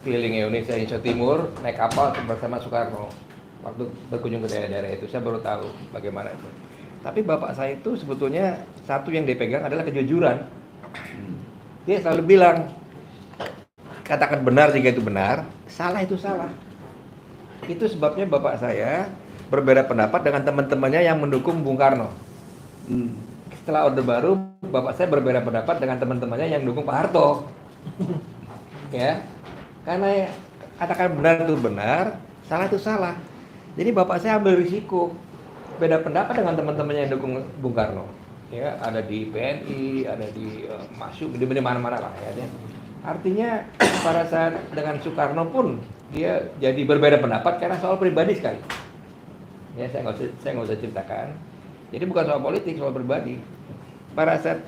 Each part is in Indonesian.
keliling Indonesia, Indonesia Timur, naik kapal bersama Soekarno. Waktu berkunjung ke daerah-daerah itu, saya baru tahu bagaimana itu. Tapi bapak saya itu sebetulnya satu yang dipegang adalah kejujuran. Dia selalu bilang, katakan benar jika itu benar, salah itu salah. Itu sebabnya bapak saya berbeda pendapat dengan teman-temannya yang mendukung Bung Karno. Setelah Orde Baru, bapak saya berbeda pendapat dengan teman-temannya yang mendukung Pak Harto. Ya, karena katakan benar itu benar, salah itu salah. Jadi bapak saya ambil risiko beda pendapat dengan teman-temannya yang dukung Bung Karno. Ya, ada di PNI, ada di masuk di mana-mana lah ya. Artinya pada saat dengan Soekarno pun dia jadi berbeda pendapat karena soal pribadi sekali. Ya, saya nggak usah ceritakan. Jadi bukan soal politik, soal pribadi. Pada saat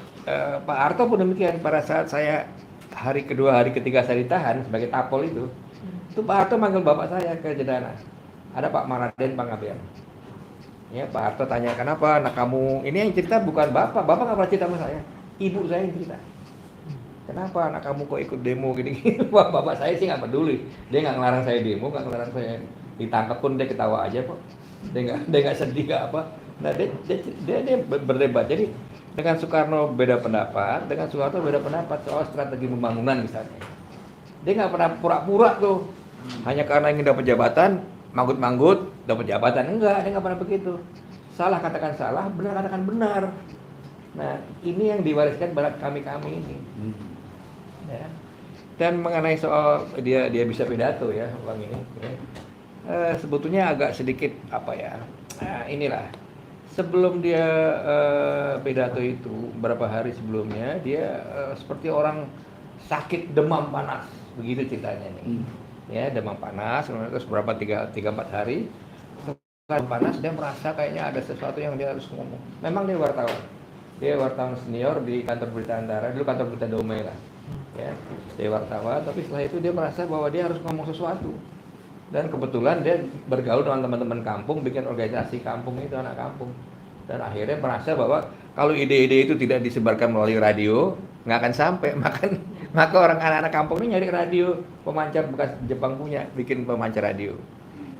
Pak Harto pun demikian. Pada saat saya hari kedua, hari ketiga saya ditahan sebagai tapol itu Pak Harto manggil bapak saya ke Jedana. Ada Pak Maraden Pangabean. Ya, Pak Harto tanya, kenapa anak kamu, ini yang cerita bukan bapak nggak pernah cerita sama saya, ibu saya yang cerita. Kenapa anak kamu kok ikut demo gini-gini? Bapak saya sih nggak peduli, dia nggak ngelarang saya demo, nggak ngelarang saya ditangkap pun dia ketawa aja kok, dia nggak sedih nggak apa. Nah dia berdebat. Jadi dengan Soekarno beda pendapat, dengan Soeharto beda pendapat soal strategi pembangunan misalnya. Dia nggak pernah pura-pura tuh, hanya karena ingin dapat jabatan, manggut-manggut dapat jabatan. Enggak, dia nggak pernah begitu. Salah katakan salah, benar katakan benar. Nah, ini yang diwariskan pada kami ini. Ya. Dan mengenai soal dia bisa pidato ya, Bang ini. Ya. Sebetulnya agak sedikit apa ya? Inilah. Sebelum dia pidato itu, beberapa hari sebelumnya dia seperti orang sakit demam panas, begitu ceritanya nih. Ya, demam panas, terus berapa 3-4 hari setelah panas dia merasa kayaknya ada sesuatu yang dia harus ngomong. Memang dia wartawan senior di kantor berita Antara, dulu kantor berita Damai lah. Ya, dia wartawan, tapi setelah itu dia merasa bahwa dia harus ngomong sesuatu. Dan kebetulan dia bergaul dengan teman-teman kampung, bikin organisasi kampung itu, anak kampung. Dan akhirnya merasa bahwa kalau ide-ide itu tidak disebarkan melalui radio, nggak akan sampai. Maka orang anak-anak kampung ini nyari radio, pemancar bekas Jepang punya, bikin pemancar radio.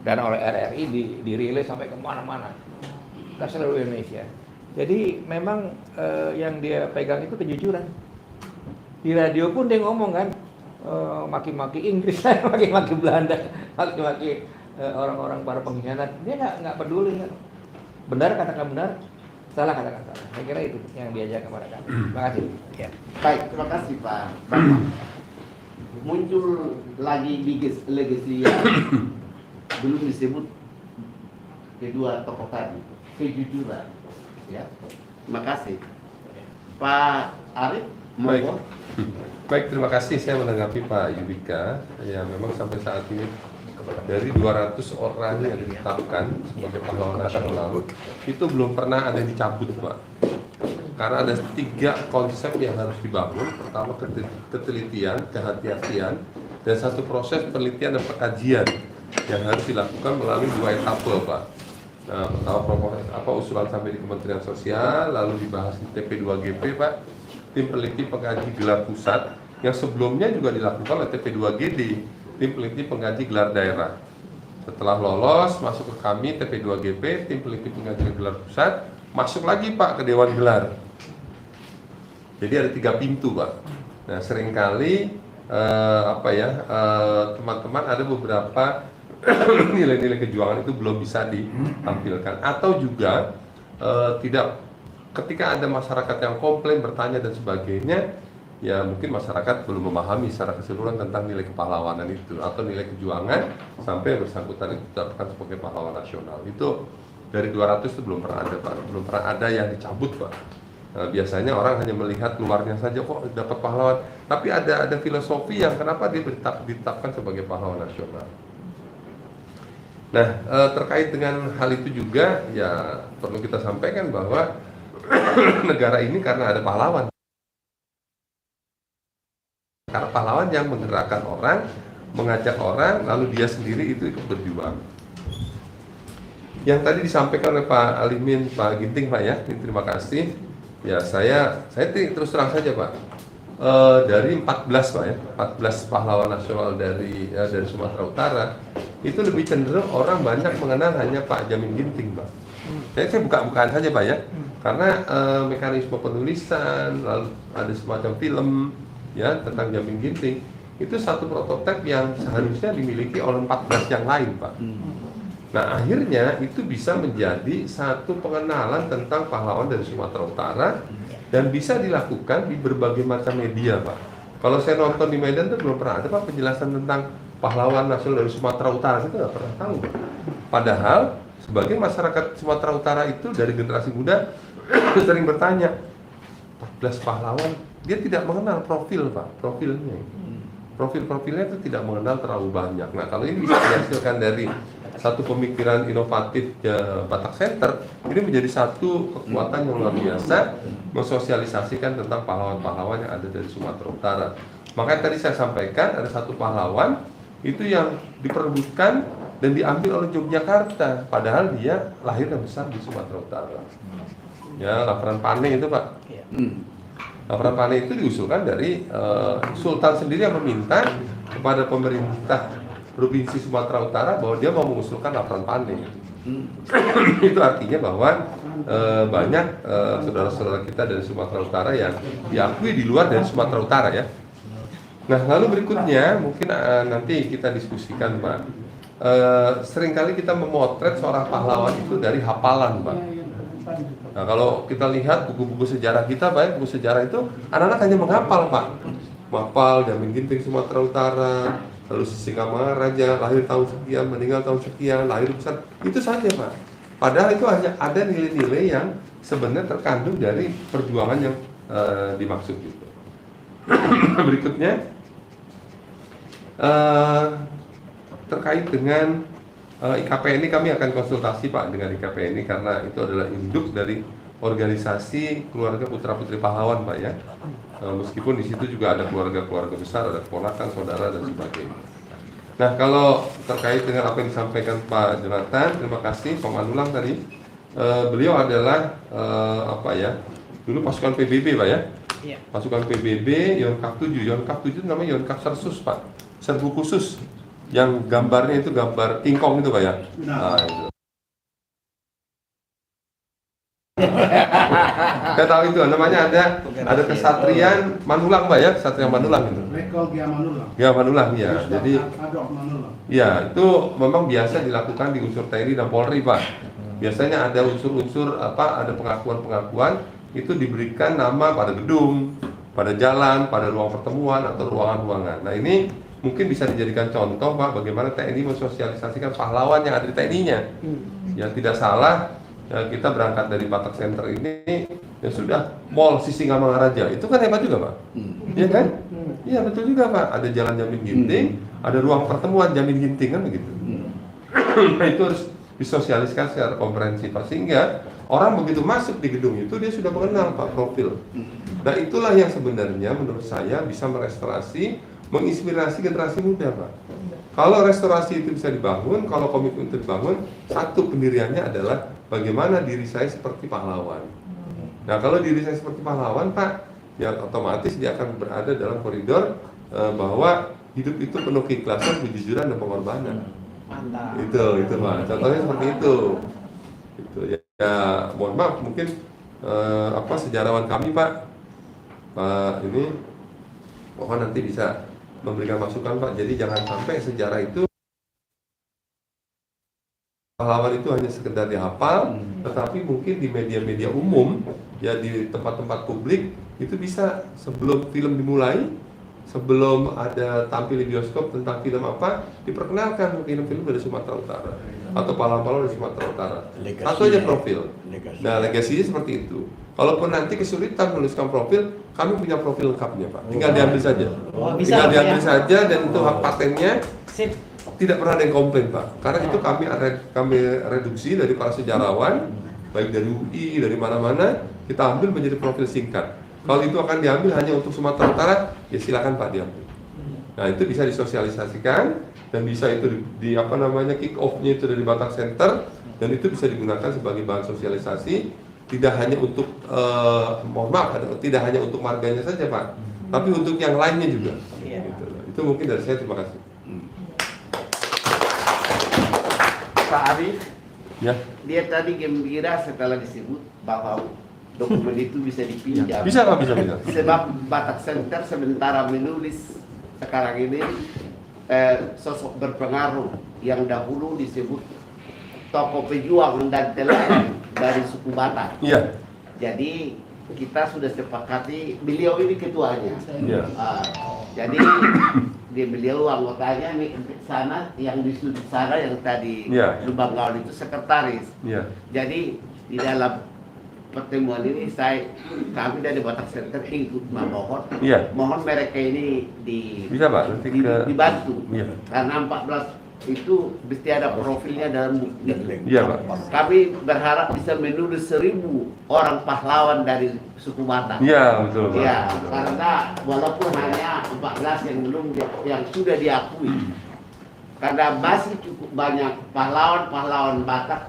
Dan oleh RRI dirilis sampai kemana-mana, ke seluruh Indonesia. Jadi memang yang dia pegang itu kejujuran. Di radio pun dia ngomong kan, maki-maki Inggris, maki-maki Belanda, maki-maki orang-orang para pengkhianat. Dia nggak peduli kan. Benar katakan benar, salah katakan salah. Saya kira itu yang diajak kepada kami. Terima kasih. Ya. Baik, terima kasih Pak. Muncul lagi legacy yang belum disebut kedua tokoh tadi, kejujuran. Ya, terima kasih. Pak Arif, monggo. Baik, terima kasih. Saya menanggapi Pak Yudika. Ya, memang sampai saat ini dari 200 orang yang ditetapkan sebagai pahlawan nasional itu belum pernah ada yang dicabut, Pak. Karena ada 3 konsep yang harus dibangun. Pertama, ketelitian, kehati-hatian, dan satu proses penelitian dan pengkajian yang harus dilakukan melalui 2 etape, Pak. Nah, pertama usulan sampai di Kementerian Sosial, lalu dibahas di TP2GP, Pak, tim peneliti pengkaji gelar pusat, yang sebelumnya juga dilakukan oleh TP2GD, tim peneliti pengkaji gelar daerah. Setelah lolos, masuk ke kami TP2GP, tim peneliti pengkaji gelar pusat, masuk lagi Pak ke Dewan Gelar. Jadi ada 3 pintu, Pak. Nah, seringkali teman-teman ada beberapa nilai-nilai kejuangan itu belum bisa ditampilkan, atau juga tidak, ketika ada masyarakat yang komplain, bertanya dan sebagainya, ya mungkin masyarakat belum memahami secara keseluruhan tentang nilai kepahlawanan itu atau nilai kejuangan sampai bersangkutan itu ditetapkan sebagai pahlawan nasional. Itu dari 200 itu belum pernah ada, Pak. Belum pernah ada yang dicabut, Pak. Nah, biasanya orang hanya melihat luarnya saja, kok dapat pahlawan, tapi ada filosofi yang kenapa dia ditetapkan sebagai pahlawan nasional. Nah, terkait dengan hal itu juga ya perlu kita sampaikan bahwa negara ini karena ada pahlawan. Karena pahlawan yang menggerakkan orang, mengajak orang, lalu dia sendiri itu ikut berjuang. Yang tadi disampaikan oleh Pak Alimin, Pak Ginting, Pak ya, terima kasih. Ya saya terus terang saja, Pak. dari 14 Pak ya, 14 pahlawan nasional dari Sumatera Utara, itu lebih cenderung orang banyak mengenal hanya Pak Jamin Ginting Pak. Jadi saya buka-bukaan saja Pak ya, karena mekanisme penulisan, lalu ada semacam film ya tentang Jamin Ginting, itu satu prototipe yang seharusnya dimiliki oleh 14 yang lain Pak. Nah akhirnya itu bisa menjadi satu pengenalan tentang pahlawan dari Sumatera Utara dan bisa dilakukan di berbagai macam media Pak. Kalau saya nonton di Medan itu belum pernah ada Pak penjelasan tentang pahlawan nasional dari Sumatera Utara, saya nggak pernah tahu Pak. Padahal sebagai masyarakat Sumatera Utara itu dari generasi muda sering bertanya 14 pahlawan, dia tidak mengenal profil Pak, profilnya. Profil-profilnya itu tidak mengenal terlalu banyak. Nah kalau ini bisa dihasilkan dari satu pemikiran inovatif Batak Center, ini menjadi satu kekuatan yang luar biasa mensosialisasikan tentang pahlawan-pahlawan yang ada dari Sumatera Utara. Makanya tadi saya sampaikan ada satu pahlawan itu yang diperebutkan dan diambil oleh Yogyakarta, padahal dia lahir dan besar di Sumatera Utara. Ya, Laparan Pane itu Pak. Laparan Pane itu diusulkan dari Sultan sendiri yang meminta kepada pemerintah Provinsi Sumatera Utara bahwa dia mau mengusulkan Laparan Pane. Itu artinya bahwa banyak saudara-saudara kita dari Sumatera Utara yang diakui di luar dari Sumatera Utara ya. Nah lalu berikutnya mungkin nanti kita diskusikan Pak. Seringkali kita memotret seorang pahlawan itu dari hafalan Pak. Nah kalau kita lihat buku-buku sejarah kita Pak, buku sejarah itu anak-anak hanya menghafal Pak. Menghafal Jamin Ginting Sumatera Utara, lalu Sisingamangaraja lahir tahun sekian, meninggal tahun sekian, lahir besar, itu saja Pak. Padahal itu hanya ada nilai-nilai yang sebenarnya terkandung dari perjuangan yang dimaksud gitu. Berikutnya terkait dengan IKPNI, kami akan konsultasi Pak dengan IKPNI karena itu adalah induk dari organisasi keluarga putra putri pahlawan Pak ya. Meskipun di situ juga ada keluarga-keluarga besar, ada keponakan, saudara dan sebagainya. Nah kalau terkait dengan apa yang disampaikan Pak Jonathan, terima kasih Pak Manulang tadi. Beliau adalah dulu pasukan PBB Pak ya. Pasukan PBB Yonkap 7. Yonkap 7 itu namanya Yonkap Sersus Pak, serbu khusus yang gambarnya itu gambar King Kong itu Pak ya. Nah, itu. Saya tahu itu namanya ada kesatrian Manulang Pak ya, kesatrian Manulang itu. Manulang ya. Jadi ya itu memang biasa dilakukan di unsur TNI dan Polri Pak. Biasanya ada unsur-unsur ada pengakuan-pengakuan itu diberikan nama pada gedung, pada jalan, pada ruang pertemuan atau ruangan-ruangan. Nah ini mungkin bisa dijadikan contoh Pak bagaimana TNI mensosialisasikan pahlawan yang ada di TNI-nya. Yang tidak salah ya, kita berangkat dari Batak Center ini ya sudah Mall Sisingamangaraja, itu kan hebat juga Pak. Iya kan? Iya betul juga Pak. Ada jalan Jamin Ginting, ada ruang pertemuan Jamin Ginting kan begitu. Nah itu harus disosialisasikan secara komprehensif Pak, sehingga orang begitu masuk di gedung itu dia sudah mengenal Pak profil. Nah itulah yang sebenarnya menurut saya bisa merestorasi, menginspirasi generasi muda Pak. Kalau restorasi itu bisa dibangun, kalau komitmen itu dibangun, satu pendiriannya adalah bagaimana diri saya seperti pahlawan. Nah kalau diri saya seperti pahlawan Pak, ya otomatis dia akan berada dalam koridor bahwa hidup itu penuh keikhlasan, kejujuran dan pengorbanan. Mantap. Itu Pak. Contohnya seperti itu. Gitu ya. Mohon maaf mungkin sejarawan kami Pak ini mohon nanti bisa memberikan masukan Pak. Jadi jangan sampai sejarah itu pahlawan itu hanya sekedar dihafal, tetapi mungkin di media-media umum ya di tempat-tempat publik itu bisa sebelum film dimulai, sebelum ada tampil di bioskop tentang film apa, diperkenalkan film-film dari Sumatera Utara atau pahlawan-pahlawan dari Sumatera Utara. Satu aja profil. Nah legasinya seperti itu. Kalaupun nanti kesulitan menuliskan profil, kami punya profil lengkapnya Pak. Tinggal diambil saja. Tinggal diambil saja dan itu hak patennya. Tidak pernah ada yang komplain Pak. Karena itu kami reduksi dari para sejarawan, baik dari UI, dari mana-mana, kita ambil menjadi profil singkat. Kalau itu akan diambil hanya untuk Sumatera Utara, ya silakan Pak diambil. Nah itu bisa disosialisasikan dan bisa itu kick off-nya itu dari Batak Center dan itu bisa digunakan sebagai bahan sosialisasi. Tidak hanya untuk, tidak hanya untuk marganya saja Pak, tapi untuk yang lainnya juga. Iya. Gitu loh. Itu mungkin dari saya, terima kasih. Pak Arif, Ya, dia tadi gembira setelah disebut bahwa dokumen itu bisa dipinjam. bisa Pak, bisa. Sebab Batak Center sementara menulis sekarang ini sosok berpengaruh yang dahulu disebut tokoh pejuang dan teladan dari suku Batak. Iya, Jadi kita sudah sepakati beliau ini ketuanya. iya. Jadi beliau anggotanya nih sana yang di sudut sana yang tadi Iya. Lubang Gaul itu sekretaris. Iya. Jadi di dalam pertemuan ini kami dari Batak Center ikut memohon. Iya. Mohon mereka ini Bisa Pak, nanti ke dibantu. Iya. Karena 14 itu mesti ada profilnya dalam buku. Iya Pak. Kami berharap bisa menulis 1000 orang pahlawan dari suku Batak. Iya, betul Pak. Ya, Betul. karena walaupun hanya 14 yang belum yang sudah diakui. Karena masih cukup banyak pahlawan-pahlawan Batak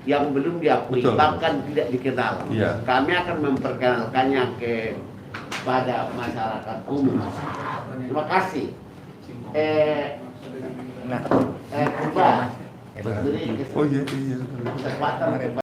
yang belum diakui, Betul. bahkan tidak dikenal. Iya. Kami akan memperkenalkannya kepada masyarakat umum. Terima kasih. Nah, Purba, beri Oh iya, iya. kesempatan